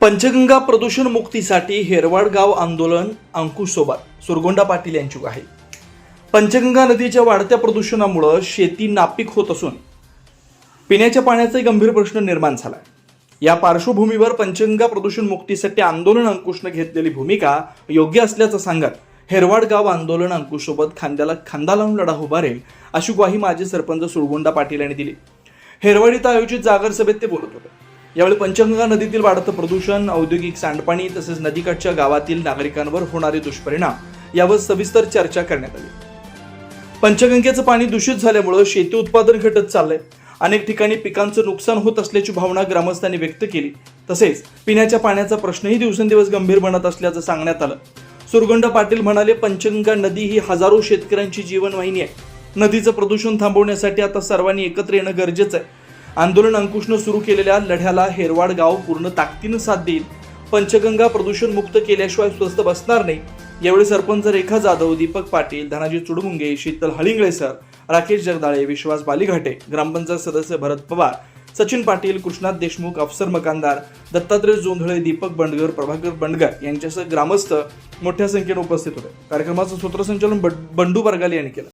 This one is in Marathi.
पंचगंगा प्रदूषण मुक्तीसाठी हेरवाड गाव आंदोलन अंकुशसोबत सुरगोंडा पाटील यांची आहे। पंचगंगा नदीच्या वाढत्या प्रदूषणामुळे शेती नापीक होत असून पिण्याच्या पाण्याचा गंभीर प्रश्न निर्माण झाला आहे। या पार्श्वभूमीवर पंचगंगा प्रदूषण मुक्तीसाठी आंदोलन अंकुशने घेतलेली भूमिका योग्य असल्याचं सांगत हेरवाड गाव आंदोलन अंकुशसोबत खांद्याला खांदा लावून लढा उभारेल अशी ग्वाही माजी सरपंच सुरगोंडा पाटील यांनी दिली। हेरवाड इथं आयोजित जागर सभेत ते बोलत होते। यावेळी पंचगंगा नदीतील वाढतं प्रदूषण, औद्योगिक सांडपाणी तसेच नदीकाठच्या गावातील नागरिकांवर होणारे दुष्परिणाम यावर सविस्तर चर्चा करण्यात आली। पंचगंगेचं पाणी दूषित झाल्यामुळे शेती उत्पादन घटत चाललंय। अनेक ठिकाणी पिकांचं नुकसान होत असल्याची भावना ग्रामस्थांनी व्यक्त केली। तसेच पिण्याच्या पाण्याचा प्रश्नही दिवसेंदिवस गंभीर बनत असल्याचं सांगण्यात आलं। सुरगोंडा पाटील म्हणाले, पंचगंगा नदी ही हजारो शेतकऱ्यांची जीवनवाहिनी आहे। नदीचं प्रदूषण थांबवण्यासाठी आता सर्वांनी एकत्र येणं गरजेचं आहे। आंदोलन अंकुशनं सुरू केलेल्या लढ्याला हेरवाड गाव पूर्ण ताकदीनं साथ देईल। पंचगंगा प्रदूषण मुक्त केल्याशिवाय स्वस्थ बसणार नाही। यावेळी सरपंच रेखा जाधव, दीपक पाटील, धनाजी चुडमुंगे, शीतल हळिंगळेसर, राकेश जगदाळे, विश्वास बालीघाटे, ग्रामपंचायत सदस्य भरत पवार, सचिन पाटील, कृष्णात देशमुख, अफसर मकानदार, दत्तात्रय जोंधळे, दीपक बंडगर, प्रभाकर बंडगर यांच्यासह ग्रामस्थ मोठ्या संख्येने उपस्थित होते। कार्यक्रमाचं सूत्रसंचालन बंडू बरगाले यांनी केलं।